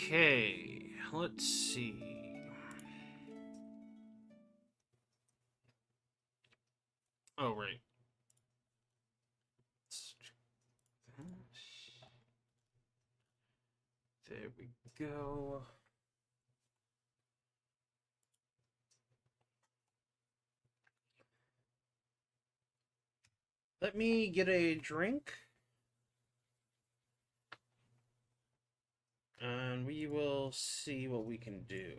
Okay, let's see. Oh, right. Let's check this. There we go. Let me get a drink. And we will see what we can do.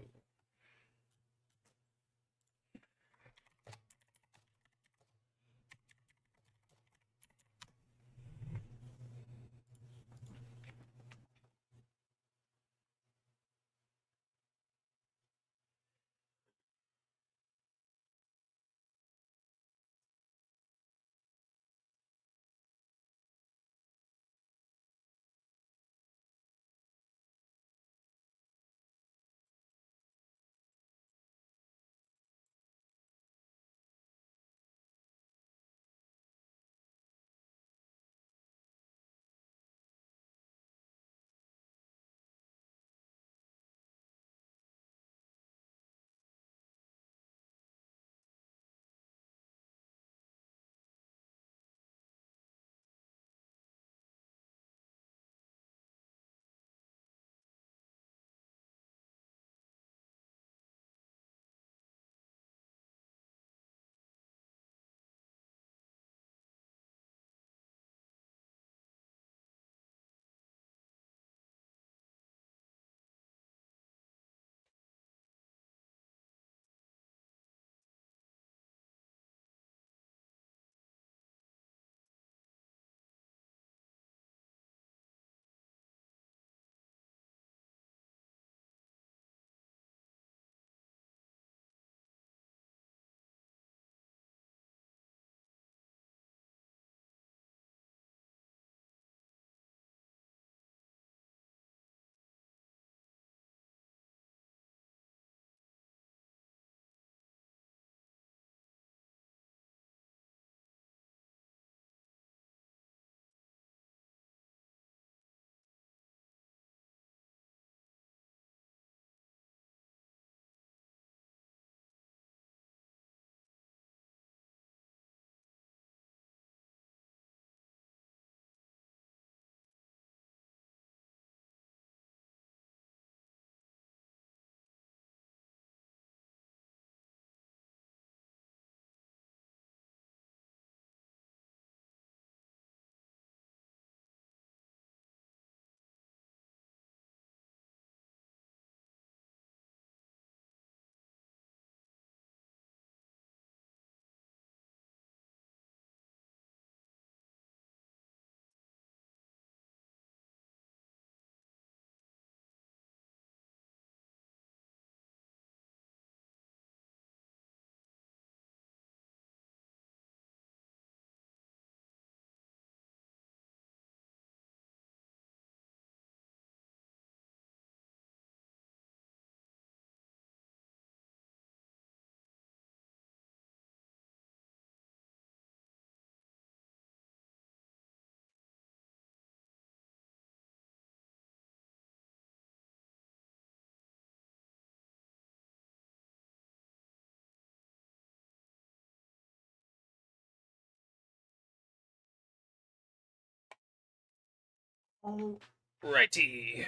Alrighty.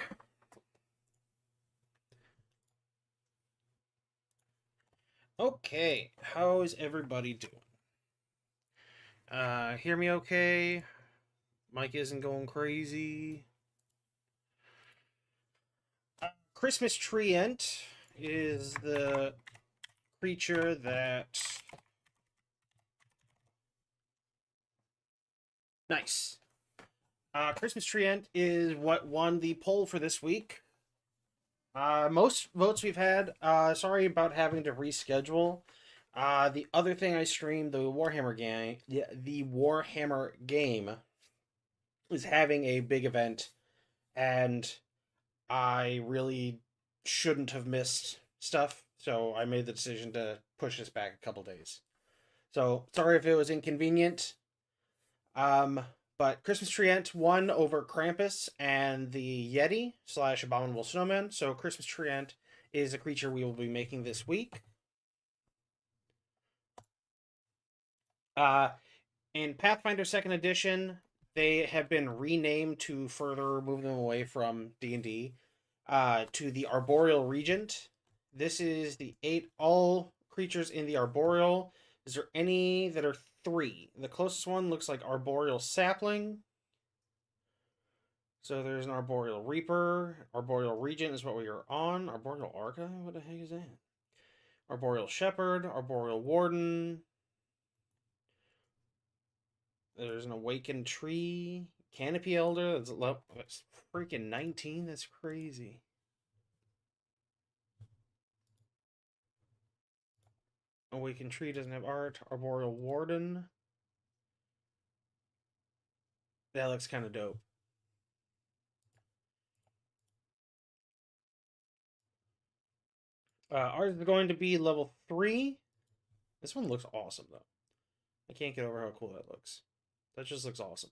Okay, how is everybody doing? Hear me okay? Mike isn't going crazy. Christmas Treant is the creature that. Nice. Christmas Treant is what won the poll for this week. Most votes we've had. Sorry about having to reschedule. The other thing I streamed, the Warhammer game, the Warhammer game, is having a big event, and I really shouldn't have missed stuff. So I made the decision to push this back a couple days. So sorry if it was inconvenient. Um, But Christmas Treant won over Krampus and the Yeti / Abominable Snowman. So Christmas Treant is a creature we will be making this week. In Pathfinder 2nd Edition, they have been renamed to further move them away from D&D to the Arboreal Regent. This is the 8 all creatures in the Arboreal. Is there any that are 3? The closest one looks like Arboreal Sapling. So there's an Arboreal Reaper. Arboreal Regent is what we are on. Arboreal Arca? What the heck is that? Arboreal Shepherd. Arboreal Warden. There's an Awakened Tree. Canopy Elder. That's freaking 19. That's crazy. Awakened Tree doesn't have art. Arboreal Warden. That looks kind of dope. Ours is going to be level 3. This one looks awesome, though. I can't get over how cool that looks. That just looks awesome.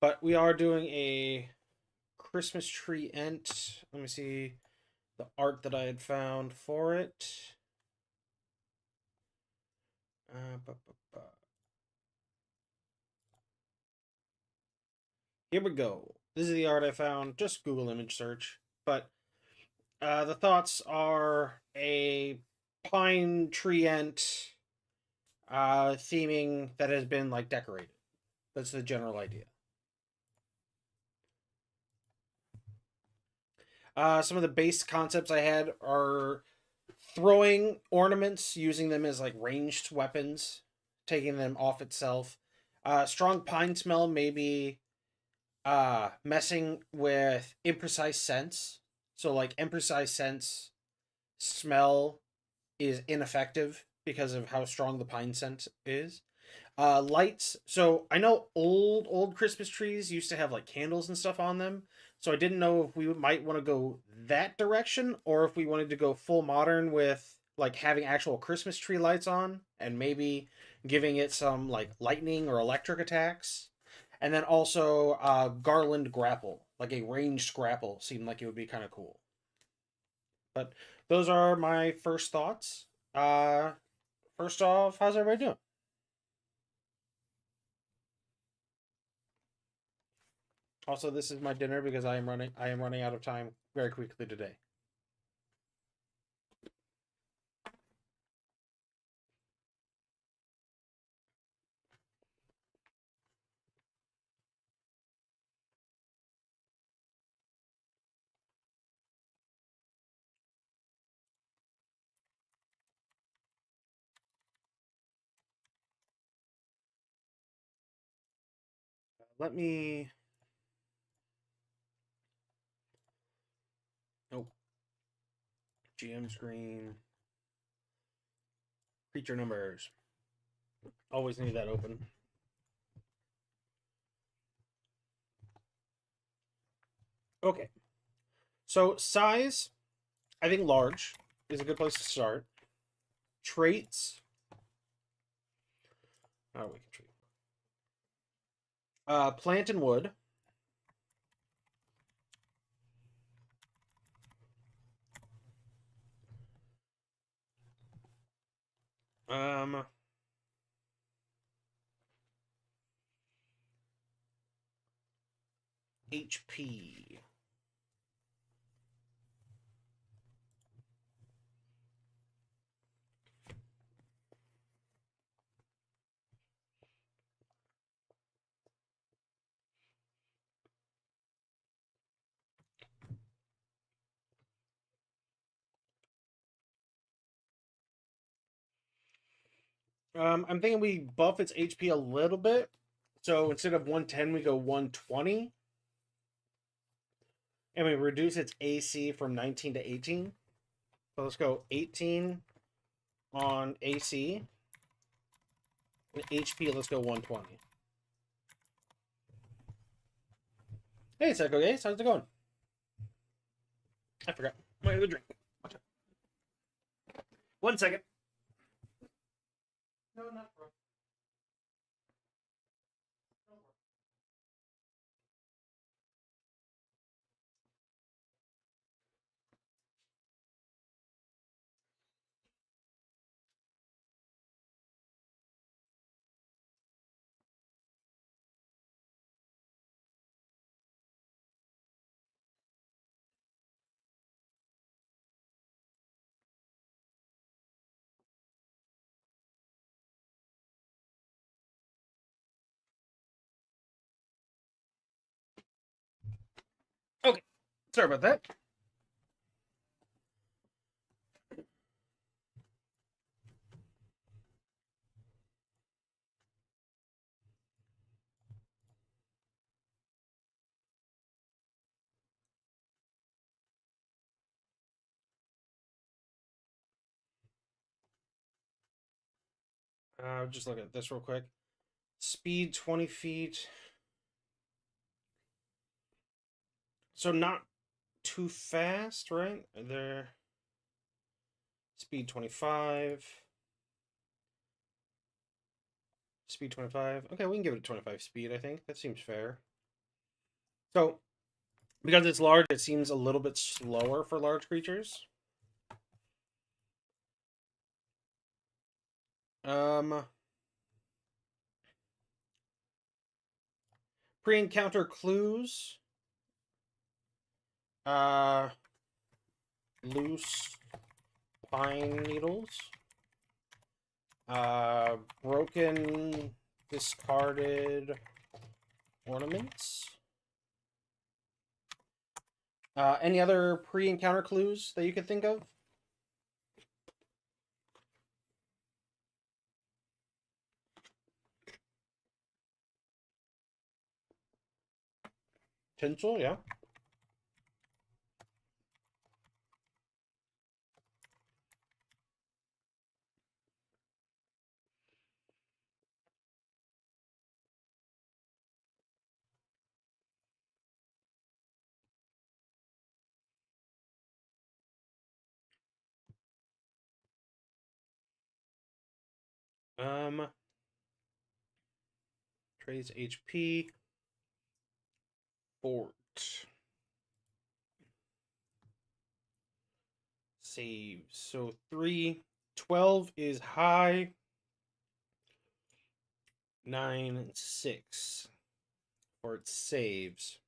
But we are doing a Christmas Treant. Let me see the art that I had found for it. Here we go. This is the art I found. Just Google image search. But the thoughts are a pine treant theming that has been like decorated. That's the general idea. Some of the base concepts I had are throwing ornaments, using them as like ranged weapons, taking them off itself. Strong pine smell, maybe messing with imprecise sense. So like imprecise sense smell is ineffective because of how strong the pine scent is. Lights. So I know old Christmas trees used to have like candles and stuff on them. So I didn't know if we might want to go that direction or if we wanted to go full modern with like having actual Christmas tree lights on and maybe giving it some like lightning or electric attacks. And then also garland grapple, like a ranged grapple seemed like it would be kind of cool. But those are my first thoughts. First off, how's everybody doing? Also, this is my dinner because I am running out of time very quickly today. Let me. Nope. GM screen. Creature numbers. Always need that open. Okay. So size, I think large is a good place to start. Traits. Oh, we can treat. Plant and wood. Um, HP. I'm thinking we buff its HP a little bit. So instead of 110, we go 120. And we reduce its AC from 19 to 18. So let's go 18 on AC. And HP, let's go 120. Hey, Psycho Gaze, how's it going? I forgot my other drink. Watch out. 1 second. No, not bro. Sorry about that. Just look at this real quick. Speed 20 feet. So not too fast, right? There. Speed 25. Speed 25. Okay, we can give it a 25 speed, I think. That seems fair. So, because it's large, it seems a little bit slower for large creatures. Pre-encounter clues. Loose pine needles. Broken, discarded ornaments. Any other pre-encounter clues that you could think of? Tinsel, yeah. Trades HP. Fort. Save. So 3. 12 is high. 9, 6. Fort saves.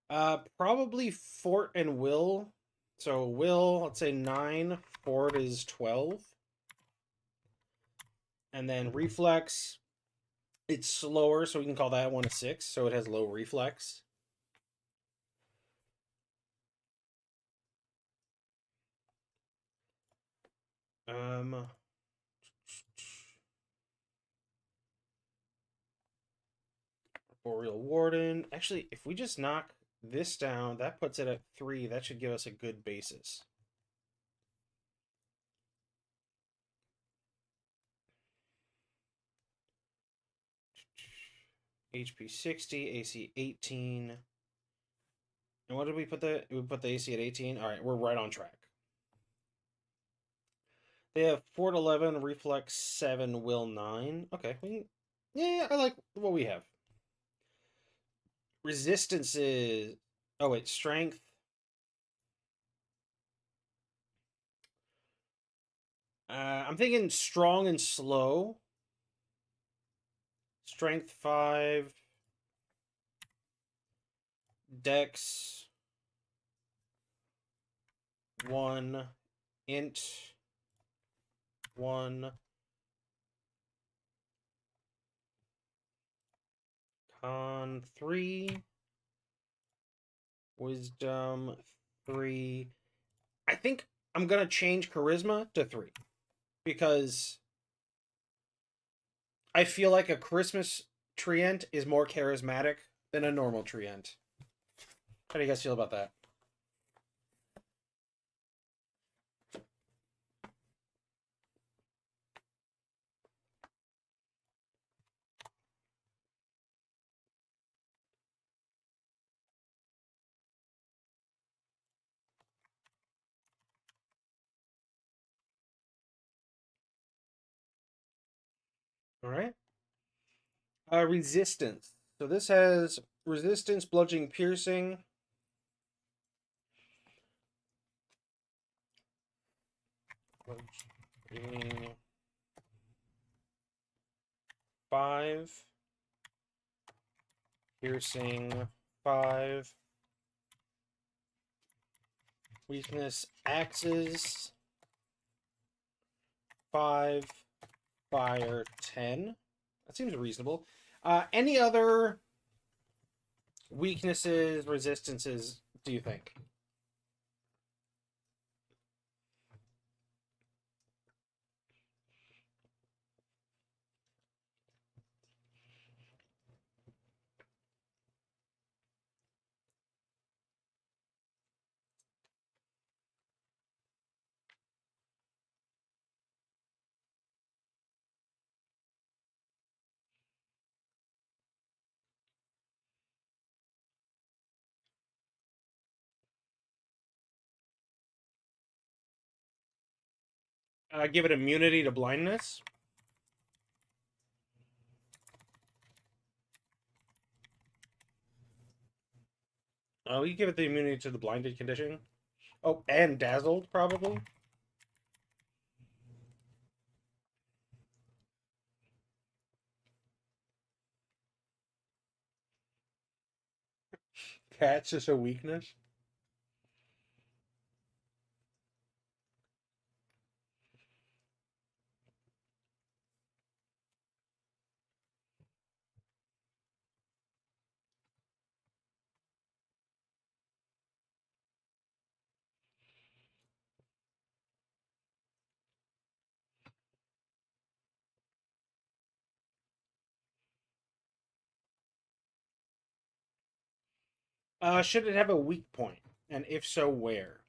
Probably Fort and Will. So Will, let's say 9. Fort is 12. And then Reflex, it's slower, so we can call that one a 6. So it has low reflex. Boreal Warden. Actually, if we just knock this down, that puts it at 3. That should give us a good basis. HP 60, AC 18. And what did we put we put the AC at 18? All right, we're right on track. They have Fort 11, Reflex 7, Will 9. Okay, yeah, I like what we have. Resistances. Oh wait, Strength. I'm thinking strong and slow. Strength 5. Dex 1. Int 1. Con 3. Wisdom 3. I think I'm gonna change Charisma to 3 because I feel like a Christmas Treant is more charismatic than a normal Treant. How do you guys feel about that? All right. Resistance. So this has resistance, bludgeoning, piercing. Bludgeoning 5. Piercing 5. Weakness, axes 5. Fire 10. That seems reasonable. Any other weaknesses, resistances do you think? Give it immunity to blindness. Oh, you give it the immunity to the blinded condition. Oh, and dazzled, probably. Cat's just a weakness. Should it have a weak point? And if so, where?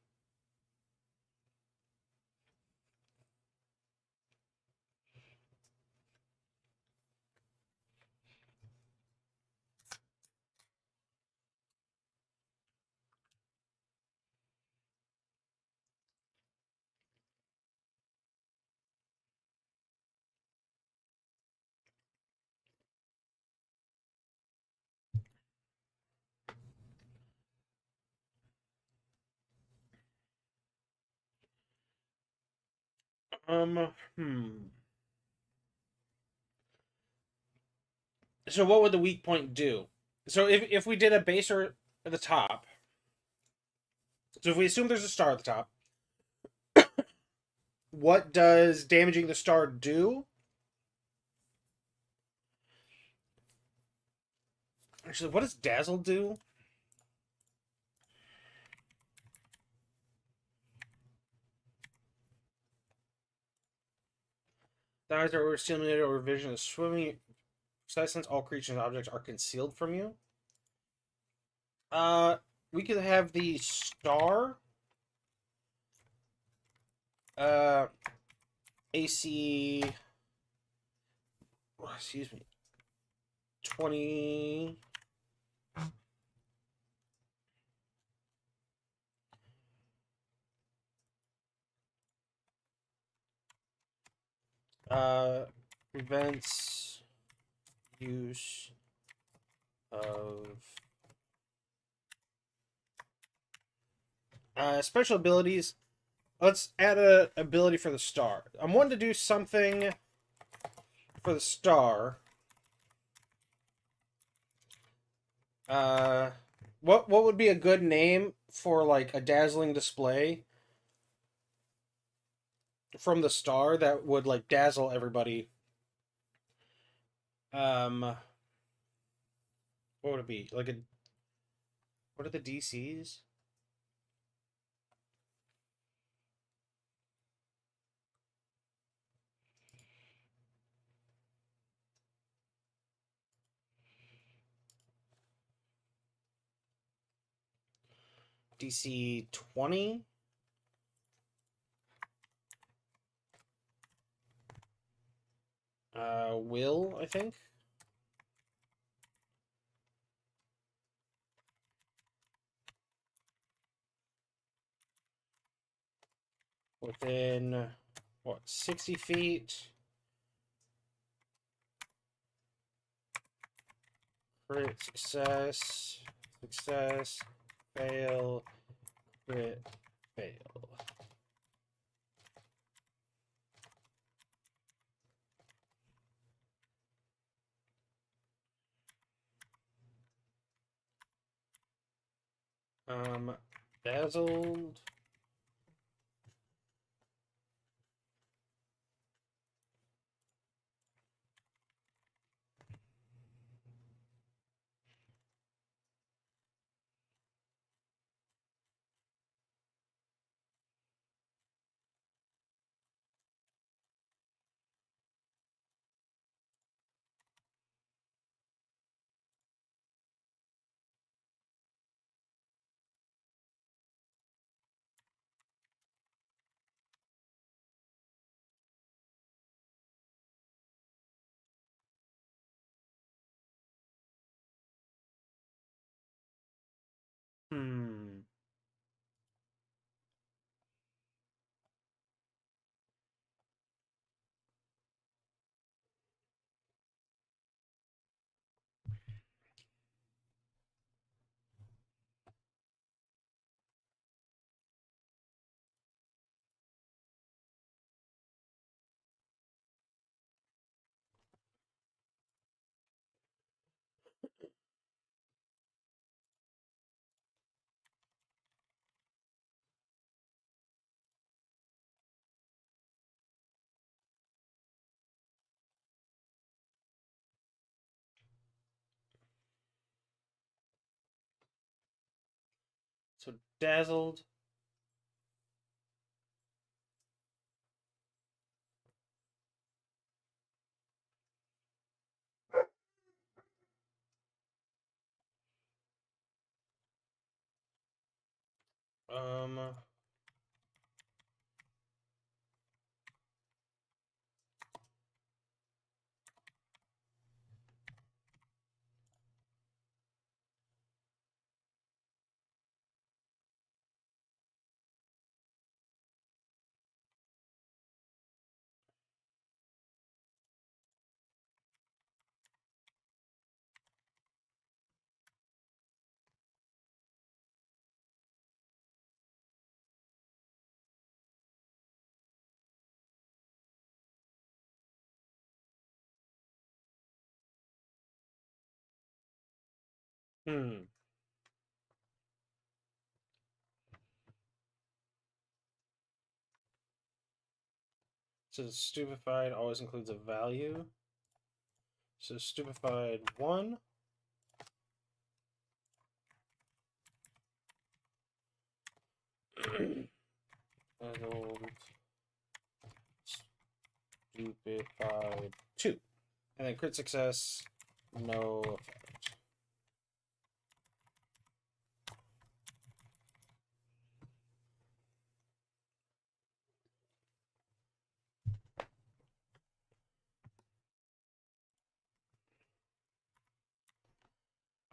Hmm. So what would the weak point do? So if we did a baser at the top, so if we assume there's a star at the top, what does damaging the star do? Actually, what does dazzle do? The eyes are stimulated or vision is swimming. Since all creatures and objects are concealed from you. Uh, we could have the star. Uh, AC. Excuse me. 20. Prevents use of special abilities. Let's add a ability for the star. I'm wanting to do something for the star. Uh, what would be a good name for like a dazzling display from the star that would like dazzle everybody? What would it be? Like a what are the DCs? DC 20. Will, I think. Within, what, 60 feet? Crit success. Success. Fail. Crit. Fail. Dazzled. So dazzled. Um. Hmm. So stupefied always includes a value. So stupefied 1. Dazzled. Stupefied 2. And then crit success, no effect.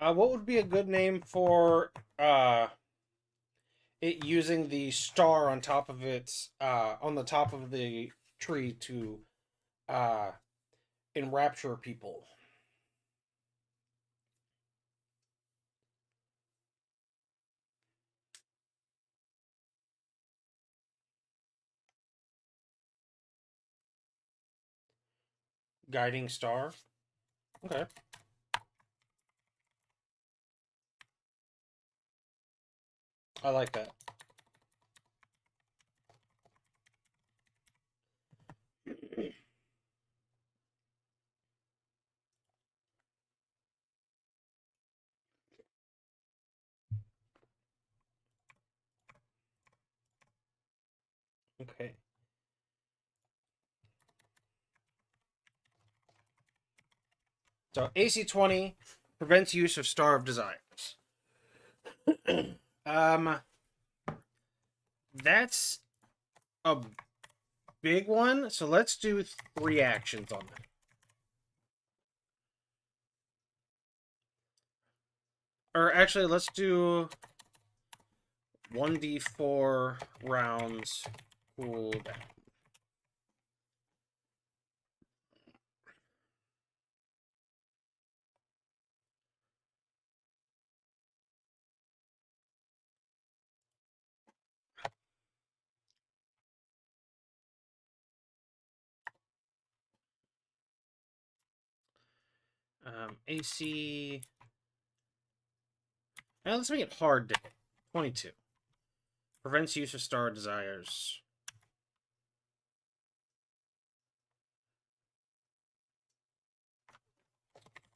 What would be a good name for it using the star on top of its on the top of the tree to uh enrapture people? Guiding star. Okay. I like that. Okay. So AC 20 prevents use of Star of Desires. um, that's a big one. So let's do 3 actions on that. Or actually, let's do 1d4 rounds cooldown. AC. Now let's make it hard to hit. 22. Prevents use of Star Desires.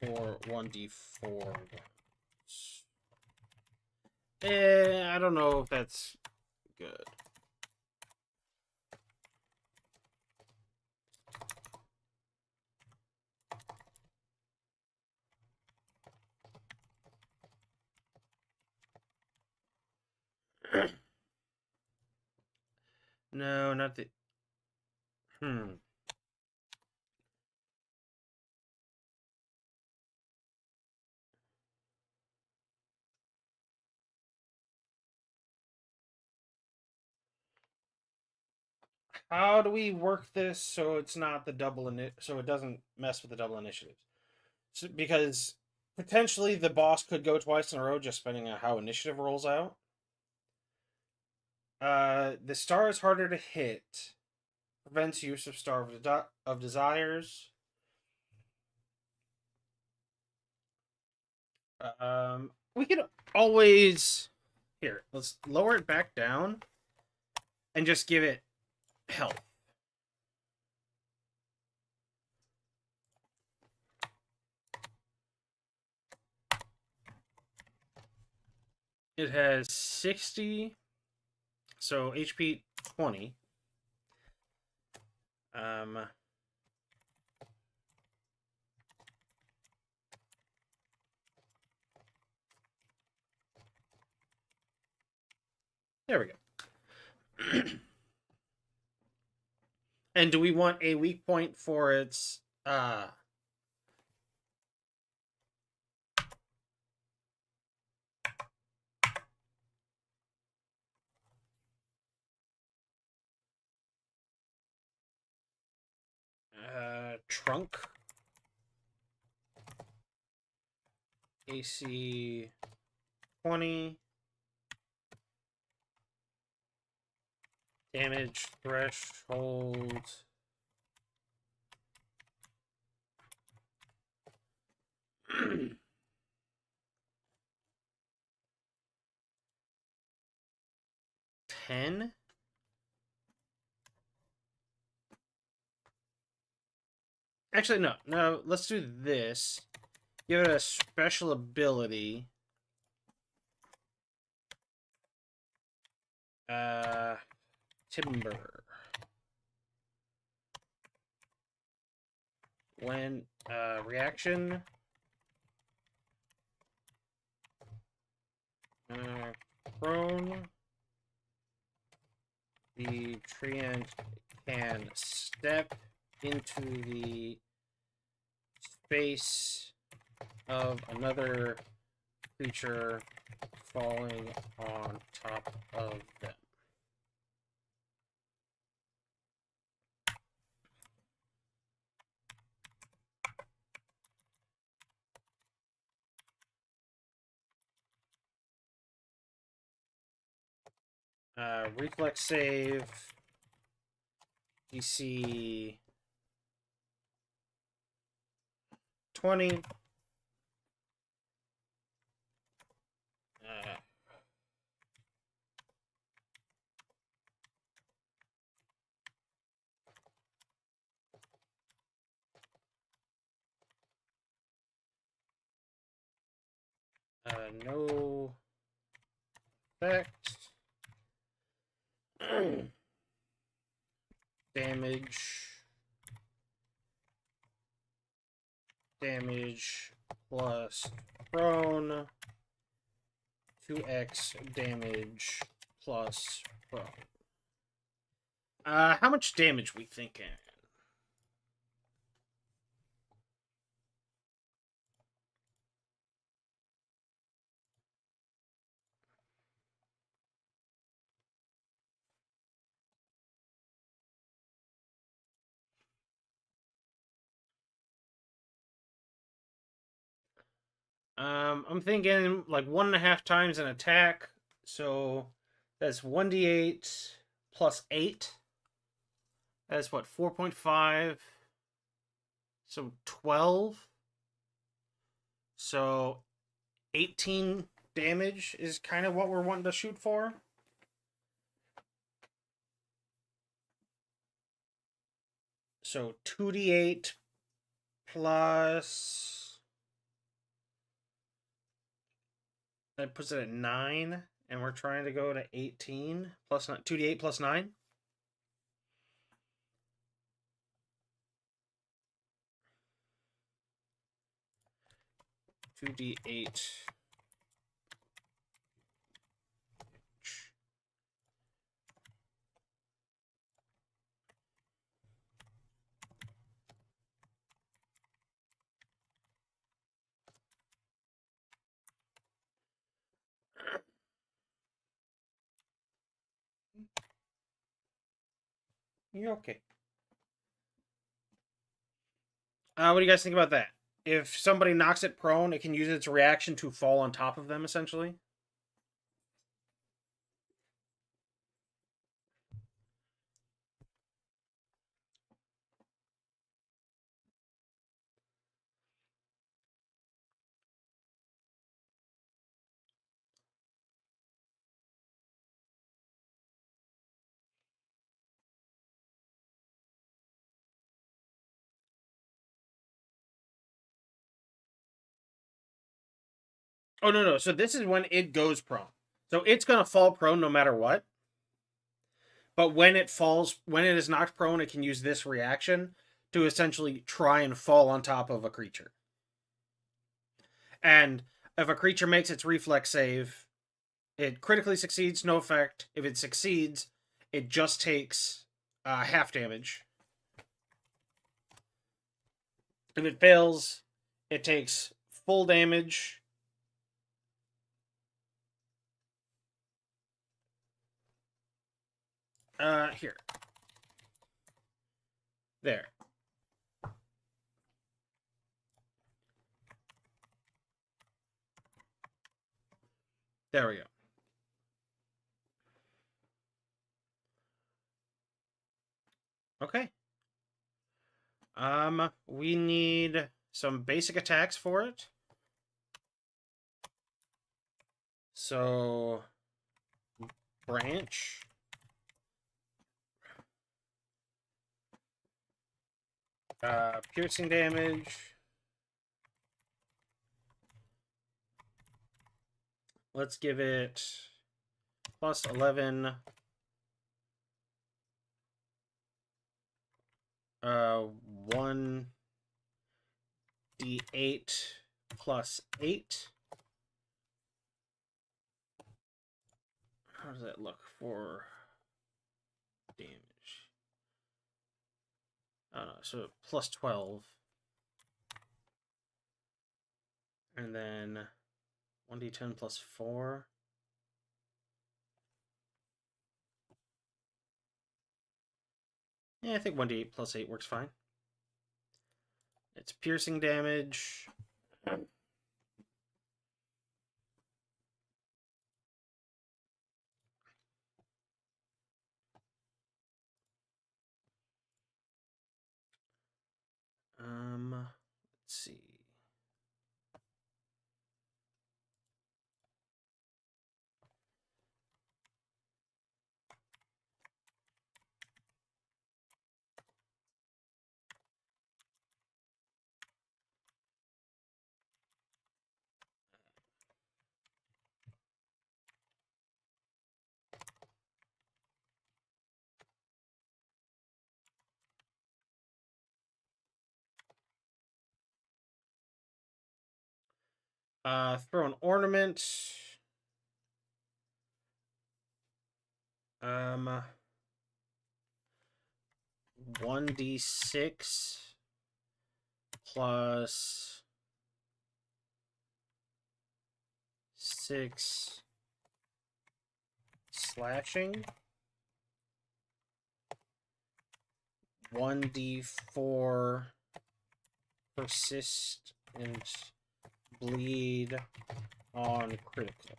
For 1d4. I don't know if that's good. No, not the. Hmm. How do we work this so it's not the so it doesn't mess with the double initiatives? So, because potentially the boss could go twice in a row, just depending on how initiative rolls out. The star is harder to hit. Prevents use of Star of Desires. We could always here. Let's lower it back down and just give it health. It has 60, so HP 20. Um, there we go. And do we want a weak point for its trunk? AC 20. Damage threshold. $10. Actually, no. No, let's do this. Give it a special ability. Timber. When reaction prone, the treant can step into the space of another creature falling on top of them. Reflex save. DC 20. No effect. Damage plus prone. 2x damage plus prone. How much damage we thinking? I'm thinking like 1.5 times an attack, so that's 1d8 plus 8. That's what, 4.5? So 12. So 18 damage is kind of what we're wanting to shoot for. So 2d8 plus. That puts it at 9, and we're trying to go to 18 plus 9, 2d8 plus 9. Two d8. You're okay. What do you guys think about that? If somebody knocks it prone, it can use its reaction to fall on top of them, essentially. Oh no. So this is when it goes prone. So it's going to fall prone no matter what. But when it falls, when it is knocked prone, it can use this reaction to essentially try and fall on top of a creature. And if a creature makes its reflex save, it critically succeeds, no effect. If it succeeds, it just takes half damage. If it fails, it takes full damage. Here. There. There we go. Okay. We need some basic attacks for it. So, branch. Piercing damage. Let's give it plus 11. 1d8 plus 8. How does that look for damage? So plus 12. And then 1d10 plus 4. Yeah, I think 1d8 plus 8 works fine. It's piercing damage. Let's see. Throw an ornament. 1d6 plus 6 slashing. 1d4 persist and bleed on critical.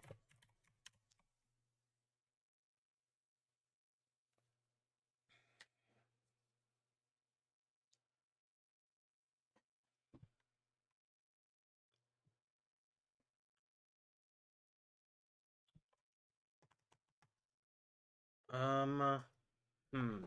Hmm.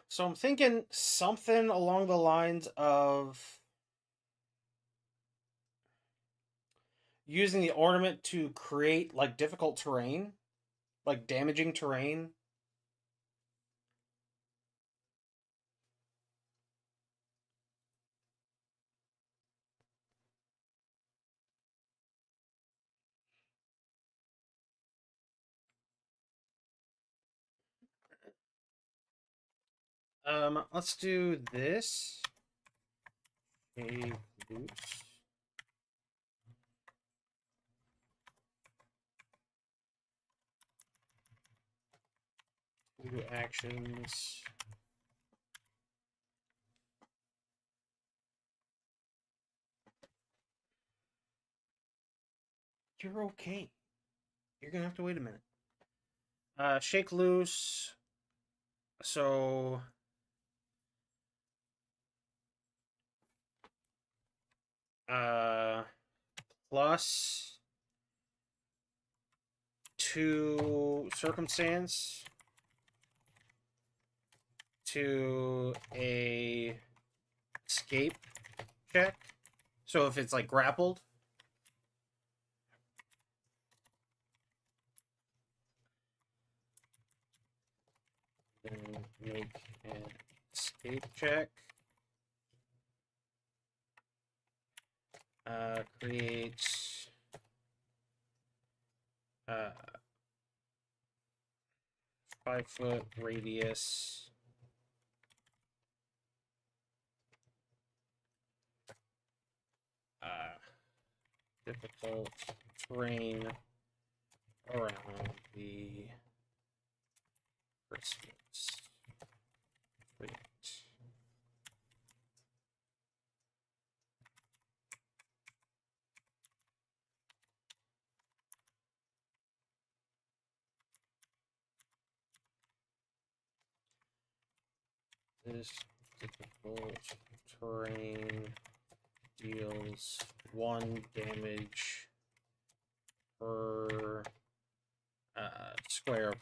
So I'm thinking something along the lines of using the ornament to create like difficult terrain, like damaging terrain. Let's do this. A loose. Do actions. You're okay. You're gonna have to wait a minute. Shake loose. So uh plus 2 circumstance. to a escape check. So if it's like grappled, then make an escape check. Create 5-foot radius. Difficult terrain around the Christmas tree. This difficult terrain deals 1 damage per square.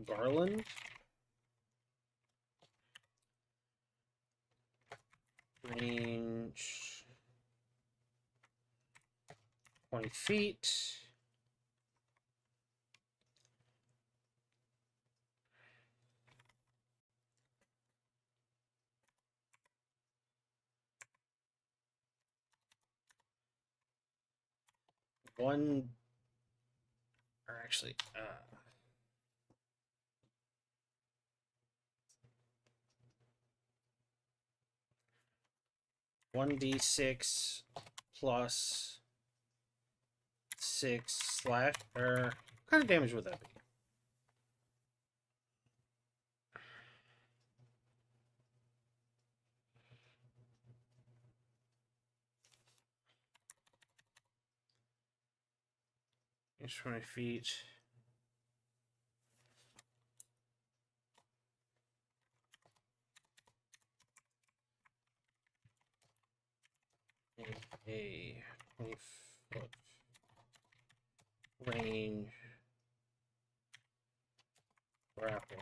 Garland. Range 20 feet. One, or actually, 1d6 plus 6 slash, or what kind of damage would that be? It's 20 feet. A 20-foot range grapple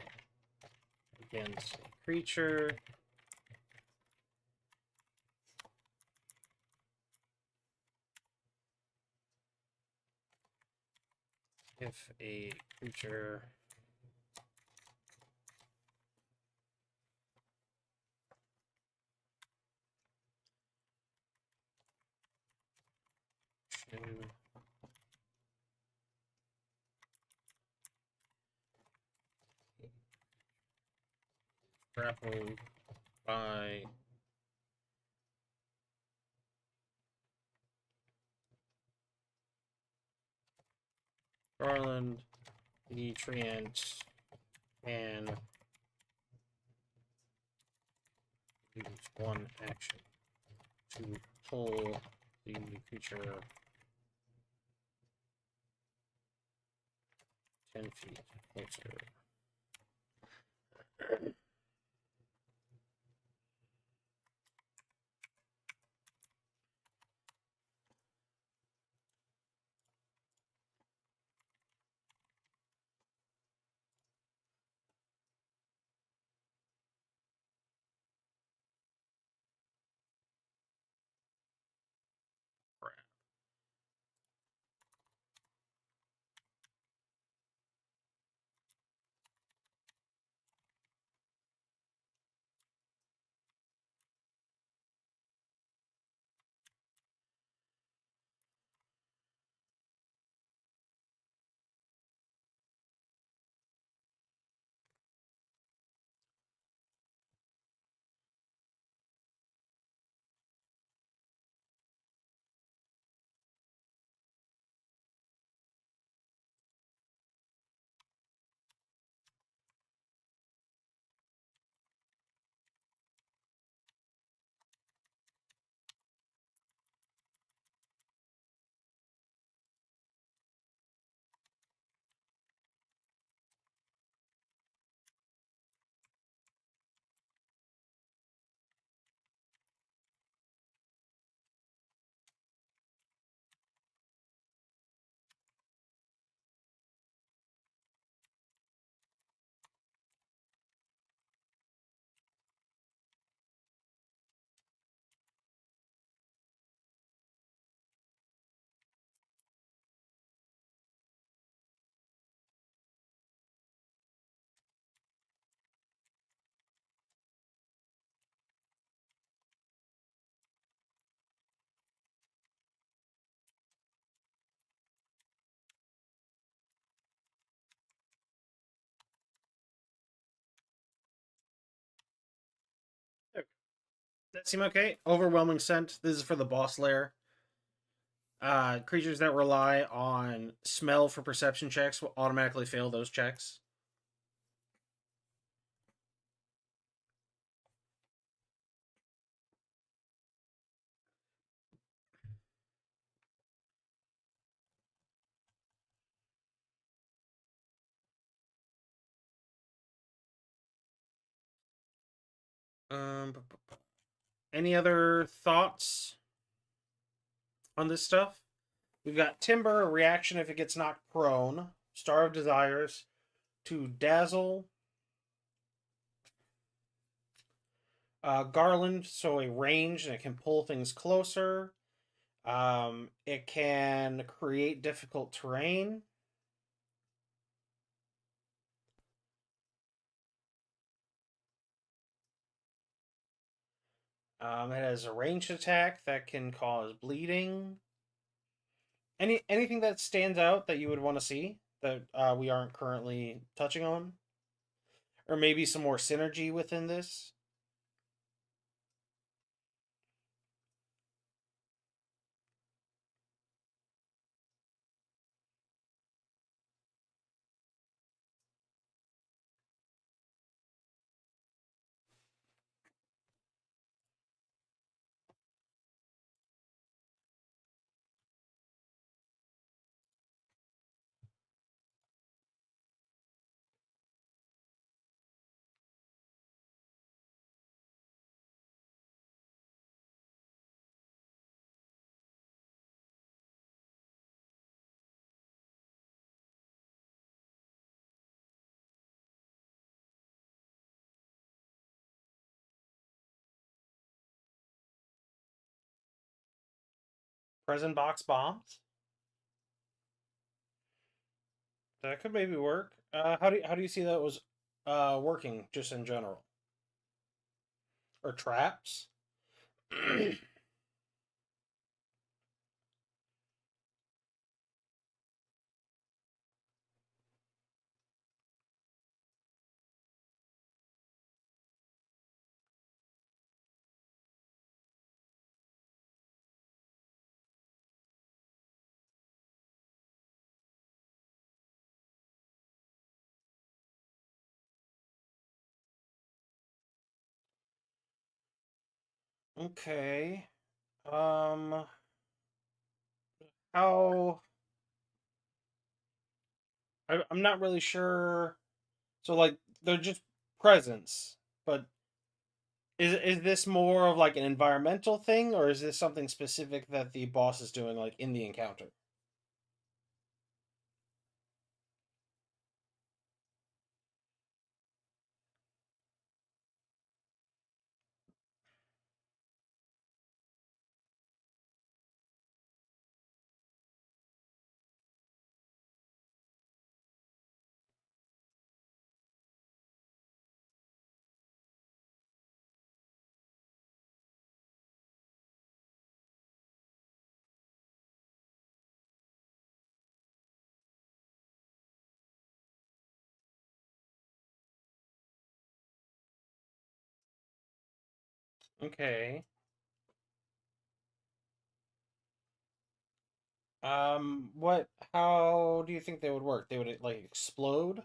against a creature. If a creature grappled by Garland, the Treant can use 1 action to pull the creature 10 feet closer. That seem okay? Overwhelming scent. This is for the boss lair. Creatures that rely on smell for perception checks will automatically fail those checks. Any other thoughts on this stuff? We've got Timber, a reaction if it gets knocked prone. Star of Desires to Dazzle. Garland, so a range and it can pull things closer. It can create difficult terrain. It has a ranged attack that can cause bleeding. Anything that stands out that you would want to see that we aren't currently touching on, or maybe some more synergy within this. Present box bombs that could maybe work. How do you see that was working just in general, or traps? Okay. Um. How? I'm not really sure. So like they're just presents, but is this more of like an environmental thing, or is this something specific that the boss is doing, like in the encounter? Okay. What? How do you think they would work? They would like explode?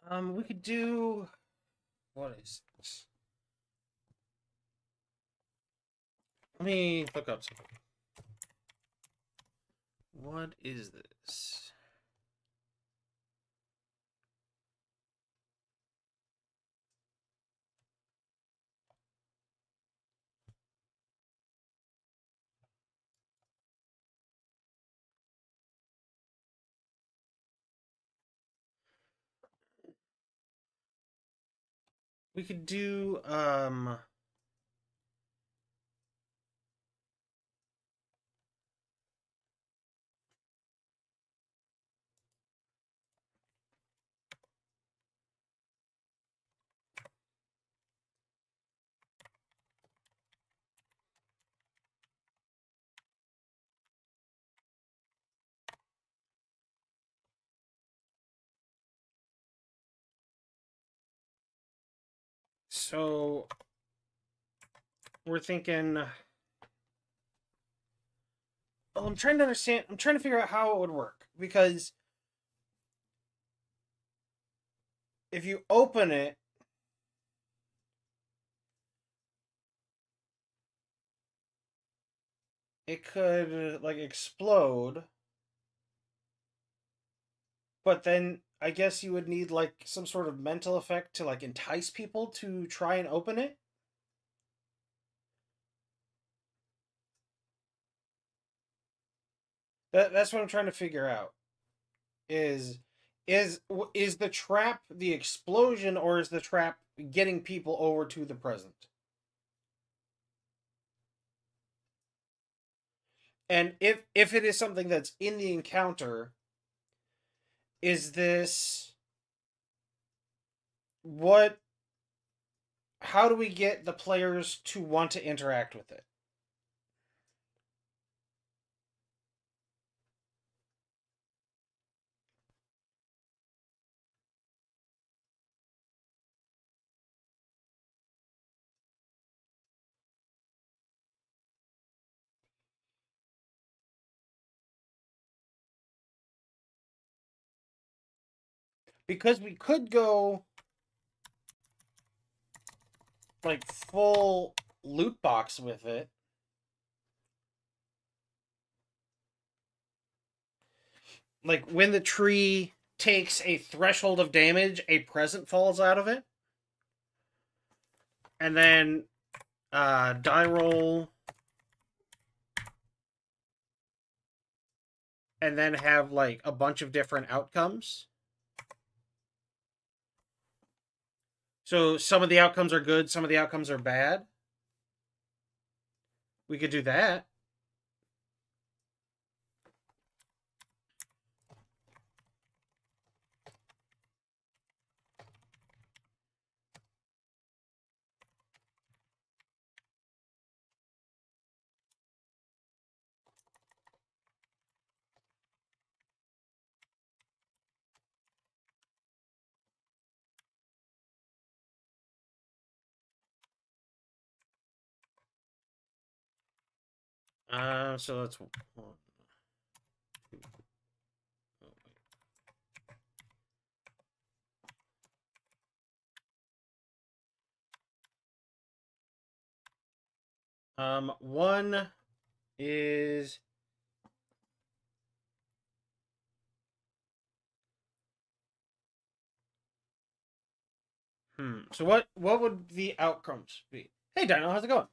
We could do. What is this? Let me look up something. What is this? We could do So we're thinking. Well, I'm trying to understand. I'm trying to figure out how it would work because if you open it, it could like explode, but then I guess you would need like some sort of mental effect to like entice people to try and open it. That's what I'm trying to figure out. Is is the trap the explosion or is the trap getting people over to the present? And if it is something that's in the encounter, is this what how do we get the players to want to interact with it? Because we could go like full loot box with it. Like when the tree takes a threshold of damage, a present falls out of it. And then die roll and then have like a bunch of different outcomes. So some of the outcomes are good, some of the outcomes are bad. We could do that. So that's one, two, one is So what would the outcomes be? Hey Dino, how's it going?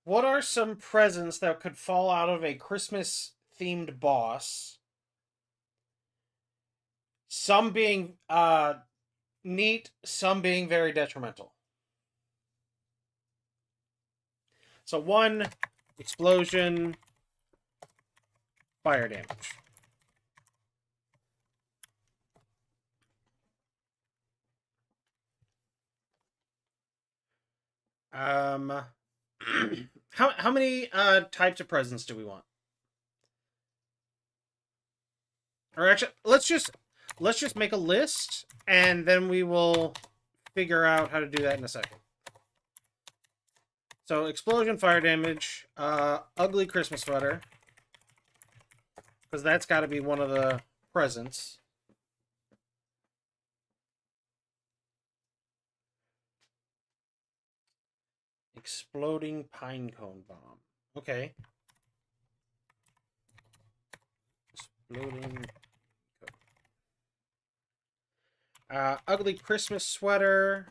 What are some presents that could fall out of a Christmas themed boss? Some being neat, some being very detrimental. So one explosion, fire damage. Um, how many types of presents do we want? Or actually, let's just make a list, and then we will figure out how to do that in a second. So explosion, fire damage, ugly Christmas sweater, because that's got to be one of the presents. Exploding pinecone bomb. Okay. Exploding. Ugly Christmas sweater.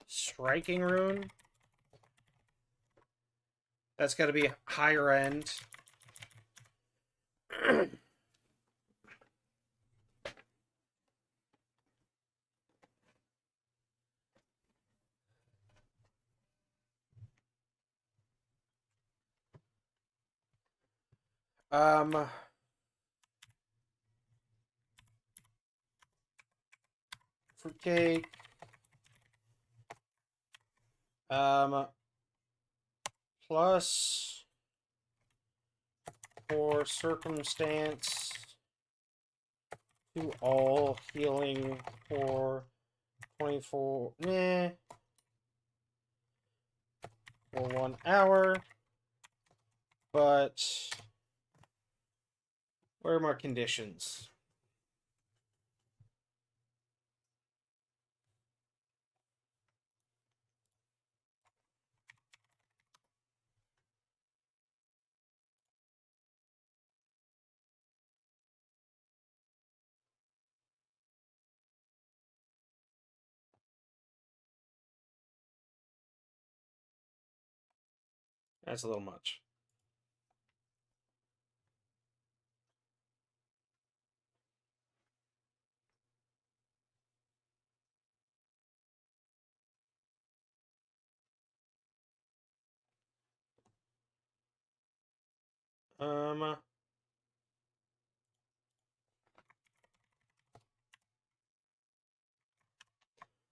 Striking rune. That's got to be higher end. um, Fruitcake. Plus for circumstance to all healing for 24 for 1 hour, but where are my conditions? That's a little much.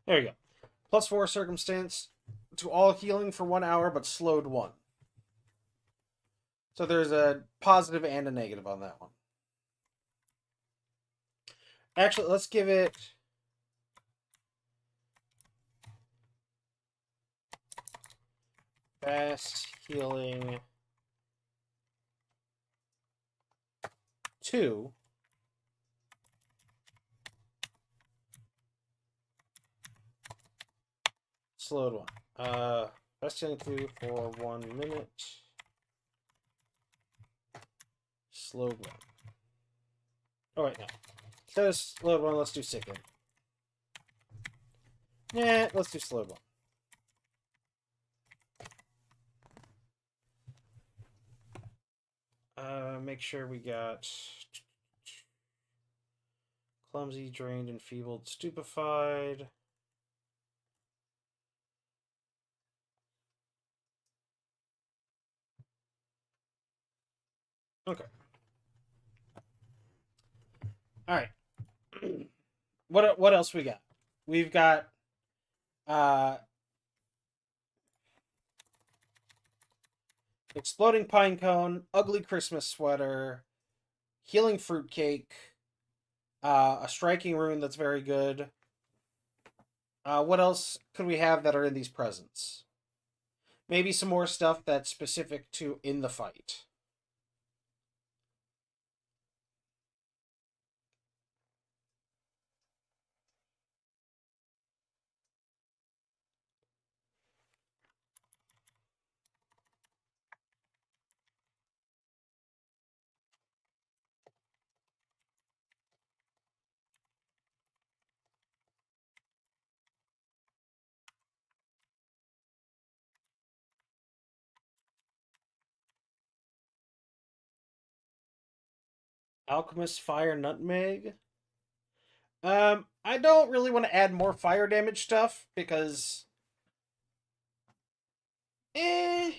There you go. +4 circumstance to all healing for 1 hour, but slowed 1. So there's a positive and a negative on that one. Actually, let's give it fast healing 2. Slowed 1. Fast healing 2 for 1 minute. Slowed 1. Oh, wait, no. Instead of slowed 1, let's do sicken. Yeah, let's do slowed 1. Make sure we got clumsy, drained, enfeebled, stupefied. Okay. All right. What else we got? We've got exploding pine cone, ugly Christmas sweater, healing fruitcake, a striking rune that's very good. What else could we have that are in these presents? Maybe some more stuff that's specific to in the fight. Alchemist fire nutmeg. I don't really want to add more fire damage stuff because eh.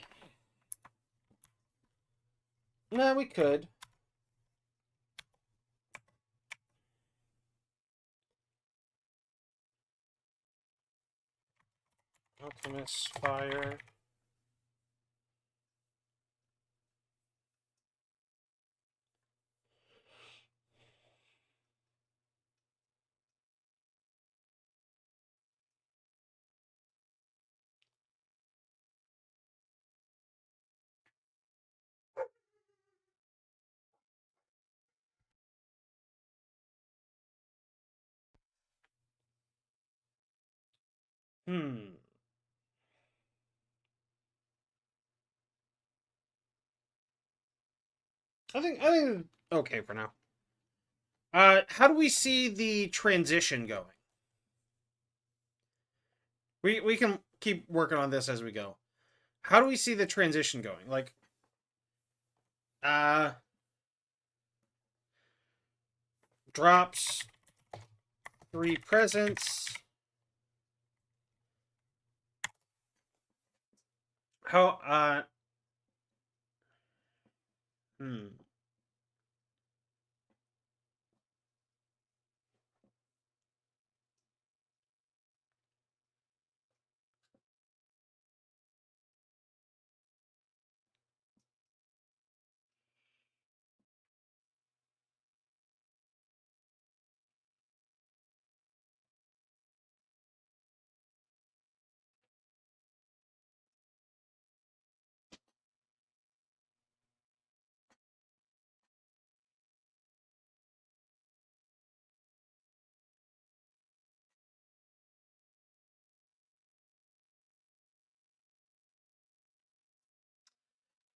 No, we could. Alchemist fire. Hmm. I think okay for now. How do we see the transition going? We can keep working on this as we go. How do we see the transition going? Like, uh, drops 3 presents. How hmm.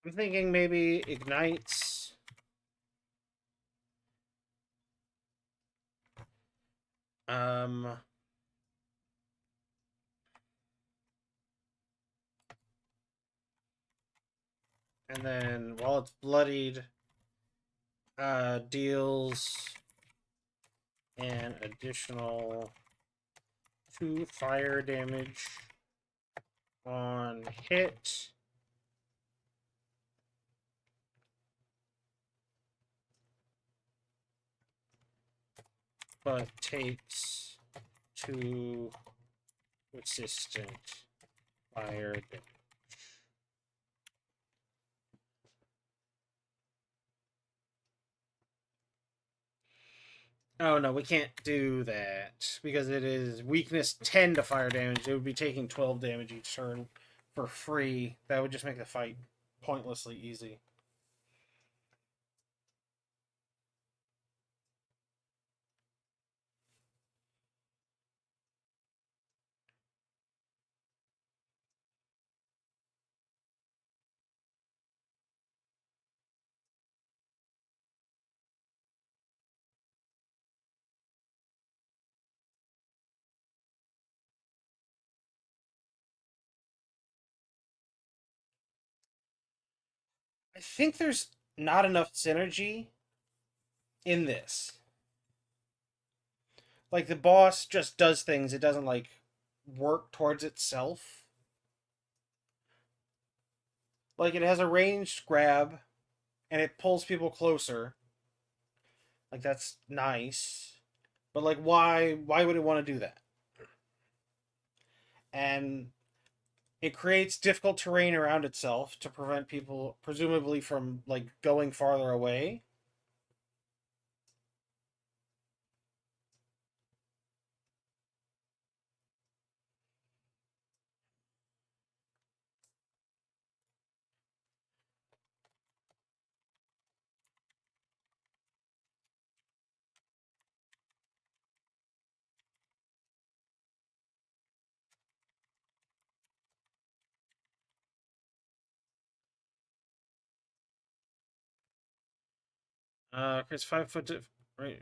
I'm thinking maybe ignites. Um, and then while it's bloodied, deals an additional 2 fire damage on hit. But takes 2 resistant fire damage. Oh no, we can't do that because it is weakness 10 to fire damage. It would be taking 12 damage each turn for free. That would just make the fight pointlessly easy. I think there's not enough synergy in this. Like the boss just does things, it doesn't like work towards itself. Like it has a ranged grab and it pulls people closer. Like that's nice. But like why would it want to do that? And it creates difficult terrain around itself to prevent people presumably from like going farther away. Chris 5 foot right.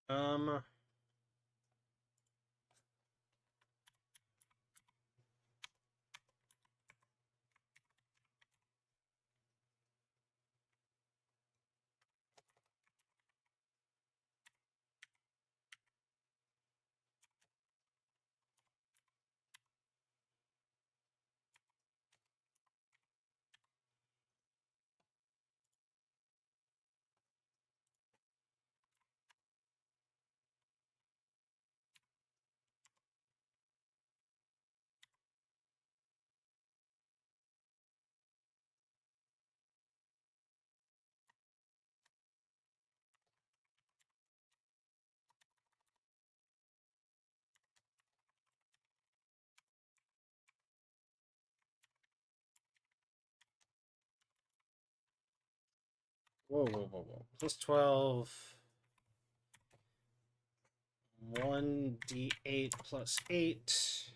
Um whoa. Plus 12 1d8 plus 8.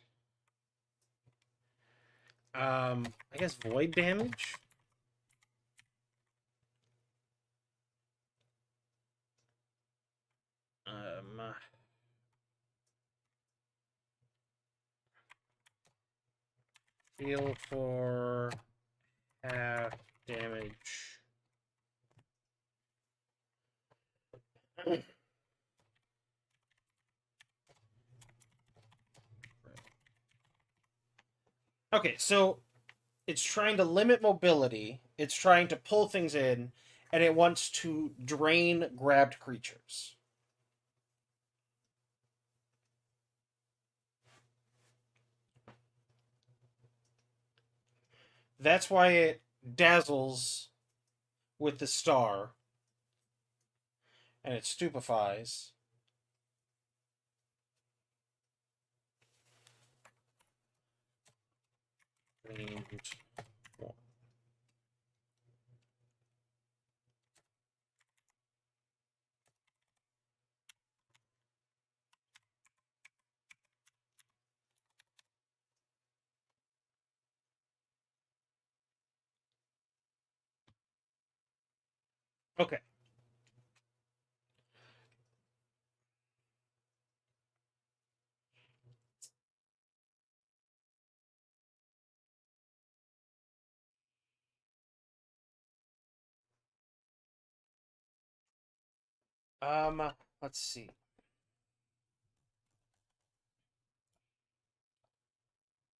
I guess void damage. Um Heal for half damage Okay, so it's trying to limit mobility, it's trying to pull things in, and it wants to drain grabbed creatures. That's why it dazzles with the star and it stupefies. And okay. Um, let's see.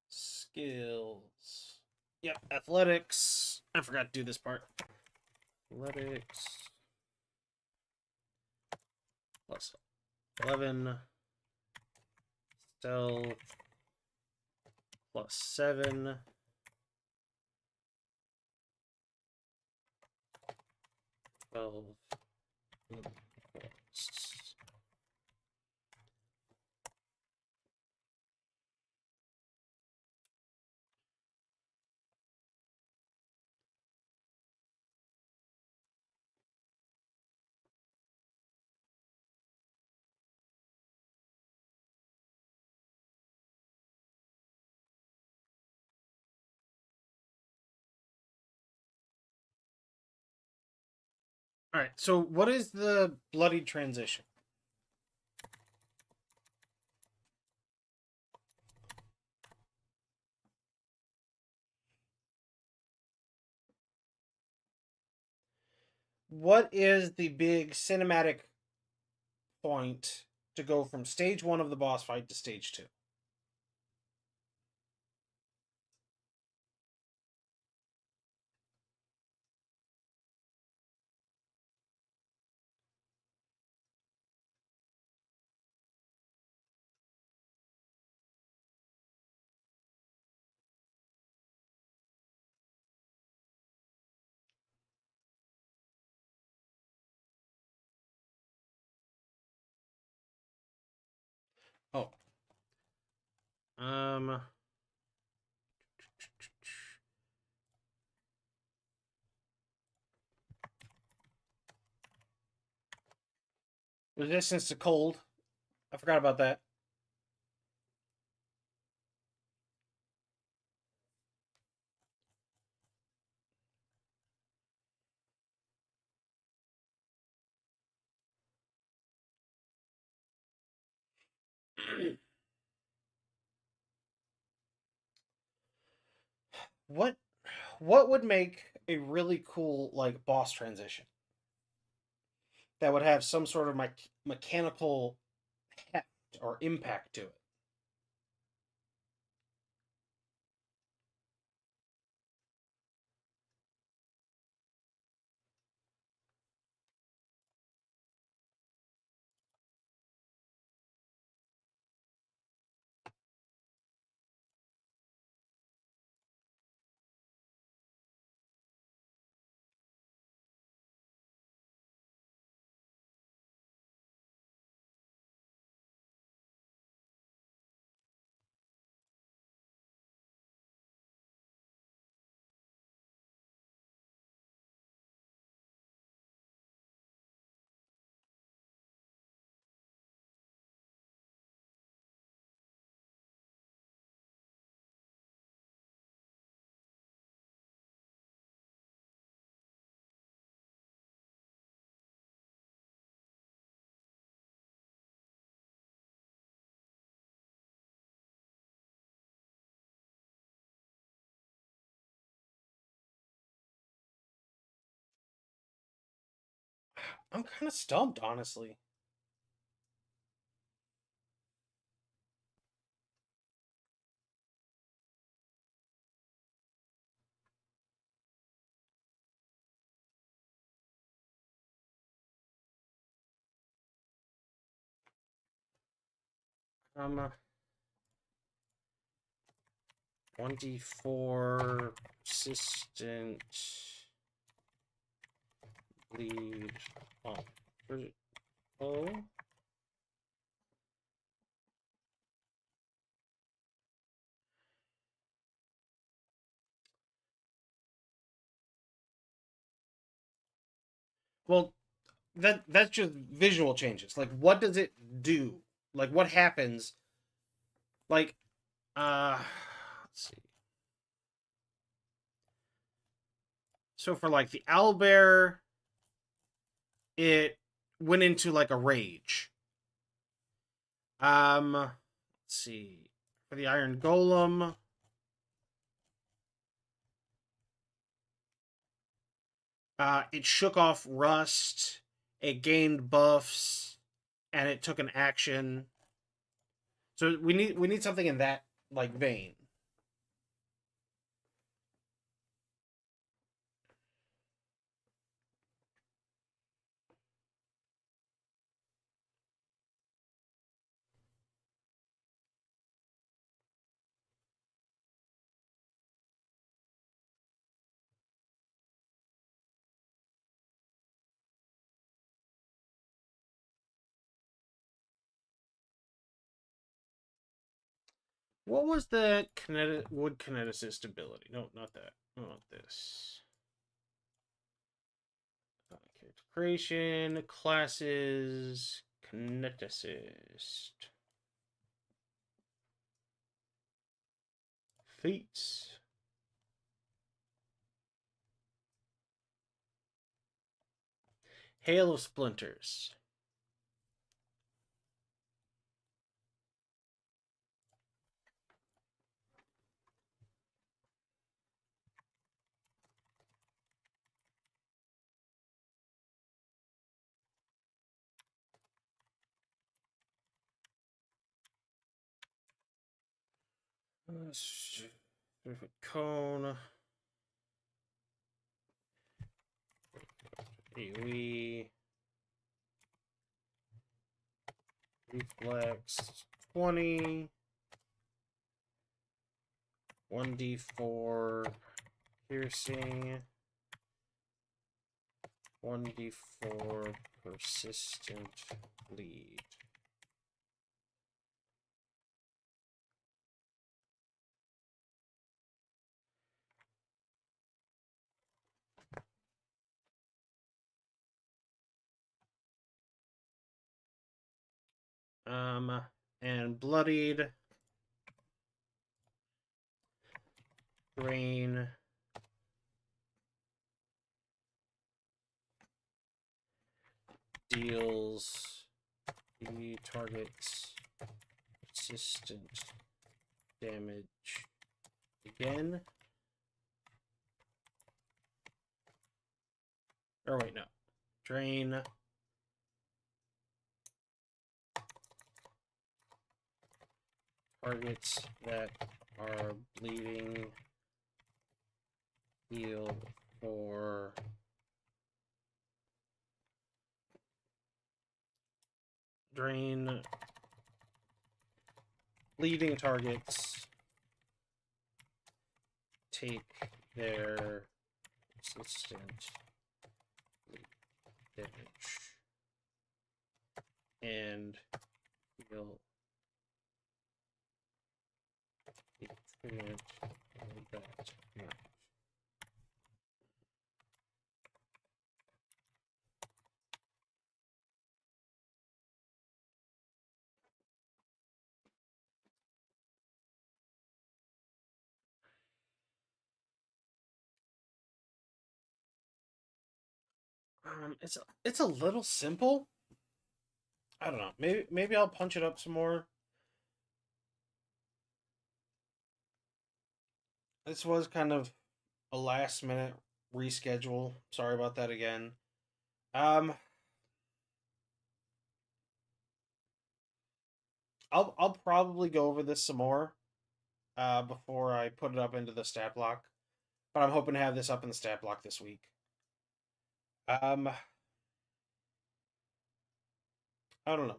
Skills. Yep, athletics. I forgot to do this part. Athletics plus 11. Stealth plus 7. 12. All right. So, what is the bloody transition? What is the big cinematic point to go from stage 1 of the boss fight to stage 2? Oh, um, resistance to cold. I forgot about that. what what would make a really cool like boss transition that would have some sort of mechanical heft or impact to it? I'm kind of stumped, honestly. Um, 1d4 persistent bleed. Oh, oh. Well, that's just visual changes. Like, what does it do? Like, what happens? Like, let's see. So for like the owlbear, it went into like a rage. Let's see. For the iron golem, it shook off rust. It gained buffs, and it took an action. So we need something in that like vein. What was the wood kineticist ability? No, not that. Not this. Character creation, classes, kineticist, feats. Hail of splinters. Cone. AoE. Reflex 20. 1d4 piercing. 1d4 persistent bleed. And bloodied. Drain. Deals the target's persistent damage again. Or wait, no. Drain. Targets that are bleeding heal for drain bleeding targets take their persistent damage and heal the treant that much. It's a little simple. I don't know. Maybe I'll punch it up some more. This was kind of a last minute reschedule. Sorry about that again. Um, I'll probably go over this some more before I put it up into the stat block. But I'm hoping to have this up in the stat block this week. I don't know.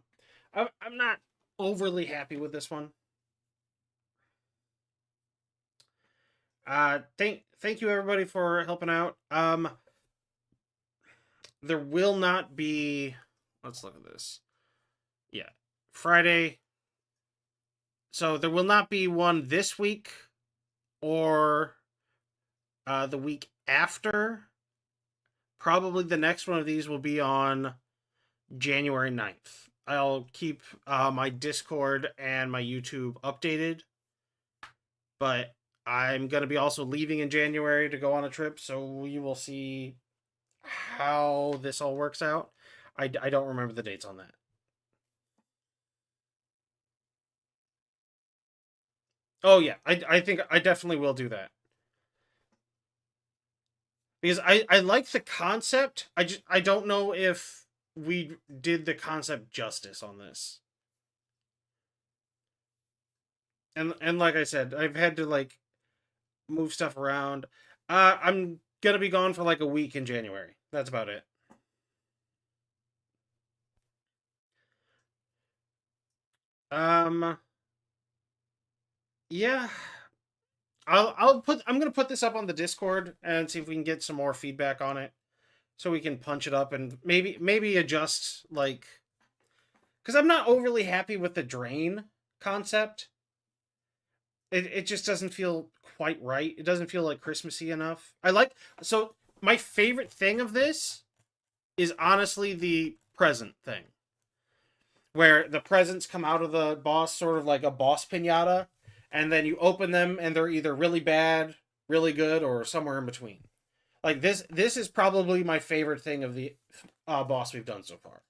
I'm not overly happy with this one. Thank you everybody for helping out. There will not be. Let's look at this. Yeah, Friday. So there will not be one this week or the week after. Probably the next one of these will be on January 9th. I'll keep my Discord and my YouTube updated, but I'm going to be also leaving in January to go on a trip, so you will see how this all works out. I don't remember the dates on that. Oh yeah, I think I definitely will do that because I like the concept. I don't know if we did the concept justice on this. And like I said, I've had to like move stuff around. I'm gonna be gone for like a week in January. That's about it. Um, yeah, I'm gonna put this up on the Discord and see if we can get some more feedback on it, so we can punch it up and maybe adjust like because I'm not overly happy with the drain concept. It just doesn't feel quite right. It doesn't feel like Christmassy enough. I like so my favorite thing of this is honestly the present thing, where the presents come out of the boss, sort of like a boss pinata, and then you open them and they're either really bad, really good, or somewhere in between. Like this is probably my favorite thing of the boss we've done so far.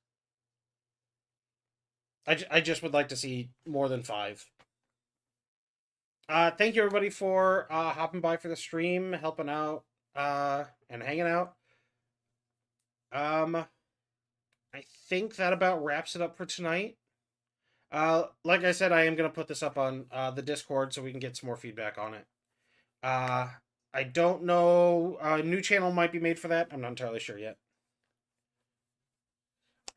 I just would like to see more than five. Thank you everybody for hopping by for the stream, helping out, and hanging out. Um, I think that about wraps it up for tonight. Like I said, I am gonna put this up on the Discord so we can get some more feedback on it. Uh, I don't know. A new channel might be made for that. I'm not entirely sure yet.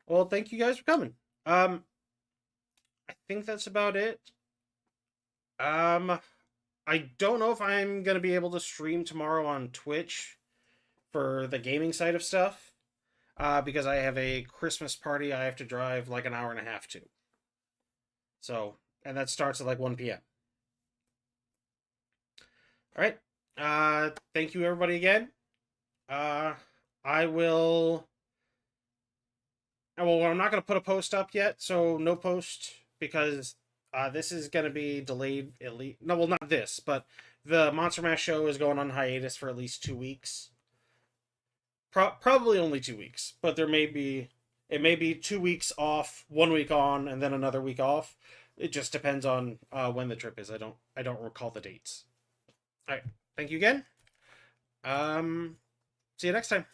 Well, thank you guys for coming. I think that's about it. Um, I don't know if I'm gonna be able to stream tomorrow on Twitch for the gaming side of stuff. Because I have a Christmas party I have to drive like an hour and a half to. So, and that starts at like 1 p.m. All right. Thank you everybody again. Uh, I will. Well, I'm not going to put a post up yet, so no post because this is going to be delayed at least. No, well, not this, but the Monster Mash show is going on hiatus for at least 2 weeks. Probably only 2 weeks, but it may be 2 weeks off, 1 week on, and then another week off. It just depends on when the trip is. I don't recall the dates. All right, thank you again. See you next time.